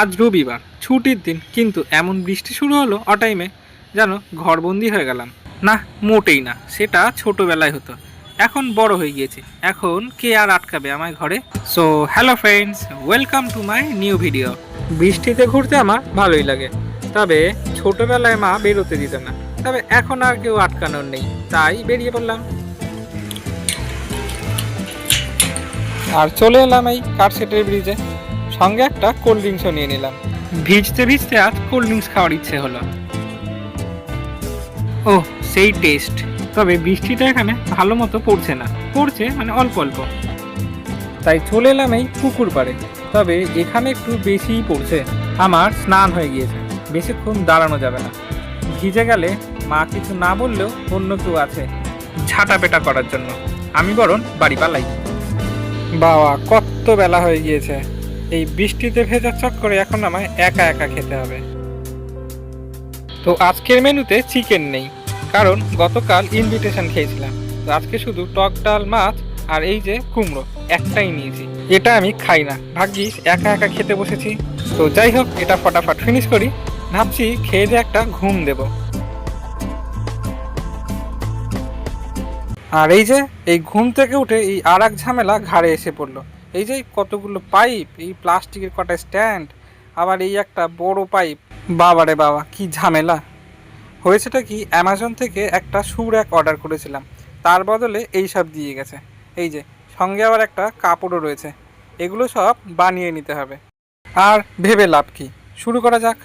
আজ রবিবার, ছুটির দিন, কিন্তু এমন বৃষ্টি শুরু হলো অটাইমে, যেন ঘরবন্দি হয়ে গেলাম। না, মোটেই না, সেটা ছোটবেলায় হতো। এখন বড় হয়ে গিয়েছি, এখন কে আর আটকাবে আমায় ঘরে? So hello friends, welcome to my new video. বৃষ্টিতে ঘুরতে আমার ভালোই লাগে, তবে ছোটবেলায় মা বেরোতে দিত না। তবে এখন আর কেউ আটকানোর নেই, তাই বেরিয়ে পড়লাম। আর চলে এলাম এই কারশেটের ব্রিজে, সঙ্গে একটা কোল্ড ড্রিঙ্কসও নিয়ে নিলাম। ভিজতে ভিজতে আজ কোল্ড ড্রিঙ্কস খাওয়ার ইচ্ছে হলো। ও সেই টেস্ট! তবে বৃষ্টিটা এখানে ভালো মতো পড়ছে না, পড়ছে মানে অল্প অল্প। তাই চলে এলাম এই পুকুর পাড়ে, তবে এখানে একটু বেশিই পড়ছে। আমার স্নান হয়ে গিয়েছে, বেশিক্ষণ দাঁড়ানো যাবে না। ভিজে গেলে মা কিছু না বললেও অন্য কেউ আছে ঝাঁটা পেটা করার জন্য। আমি বরং বাড়ি পালাই। বাবা, কত বেলা হয়ে গিয়েছে! এই বৃষ্টিতে ভেজার চক্করে এখন আমায় একা একা খেতে হবে। তো আজকের মেনুতে চিকেন নেই, কারণ গতকাল ইনভিটেশন খেয়েছিলাম। তো আজকে শুধু টক ডাল, মাছ আর এই যে কুমড়ো একটাই নিয়েছি। এটা আমি খাই না, ভাগ্যিস একা একা খেতে বসেছি। তো যাই হোক, এটা ফটাফট ফিনিশ করি। ভাবছি খেয়ে যে একটা ঘুম দেব। আর এই যে এই ঘুম থেকে উঠে এই আর এক ঝামেলা ঘাড়ে এসে পড়লো। এই যে কতগুলো পাইপ, এই প্লাস্টিকের কটা স্ট্যান্ড, আবার এই একটা বড় পাইপ। বাবারে বাবা, কি ঝামেলা! হয়েছেটা কি, অ্যামাজন থেকে একটা শু র্যাক অর্ডার করেছিলাম, তার বদলে এই সব দিয়ে গেছে। এই যে সঙ্গে আবার একটা কাপড়ও রয়েছে। এগুলো সব বানিয়ে নিতে হবে। আর ভেবে লাভ কি, শুরু করা যাক।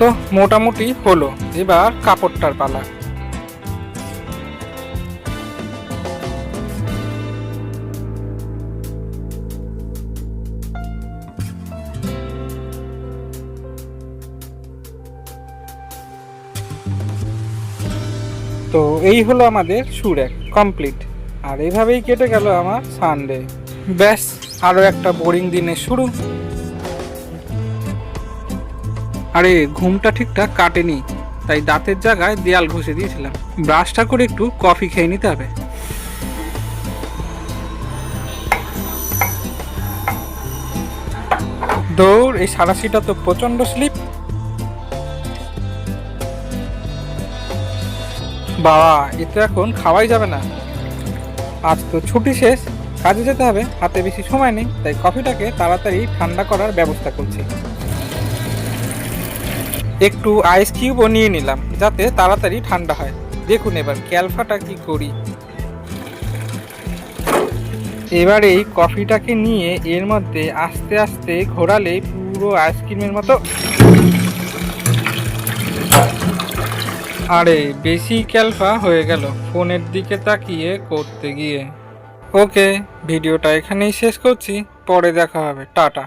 তো মোটামুটি হলো, এবার কাপড়টার পালা। তো এই হলো আমাদের শু র্যাক কমপ্লিট। আর এইভাবেই কেটে গেল আমার সানডে। ব্যাস, আরও একটা বোরিং দিনের শুরু। আরে ঘুমটা ঠিকঠাক কাটেনি, তাই দাঁতের জায়গায় দেয়াল ঘষে দিয়েছিলাম। ব্রাশটা করে একটু কফি খেয়ে নিতে হবে। দৌড়, এই সারাশিটা তো প্রচন্ড স্লিপ। বাবা, এ তো এখন খাওয়াই যাবে না। আজ তো ছুটি শেষ, কাজে যেতে হবে, হাতে বেশি সময় নেই, তাই কফিটাকে তাড়াতাড়ি ঠান্ডা করার ব্যবস্থা করছি। একটু আইস কিউবও নিয়ে নিলাম, যাতে তাড়াতাড়ি ঠান্ডা হয়। দেখুন এবার ক্যালফাটা কি করি। এবার এই কফিটাকে নিয়ে এর মধ্যে আস্তে আস্তে ঘোরালে পুরো আইসক্রিমের মতো। আরে বেশি ক্যালফা হয়ে গেল ফোনের দিকে তাকিয়ে করতে গিয়ে। ওকে, ভিডিওটা এখানেই শেষ করছি, পরে দেখা হবে, টাটা।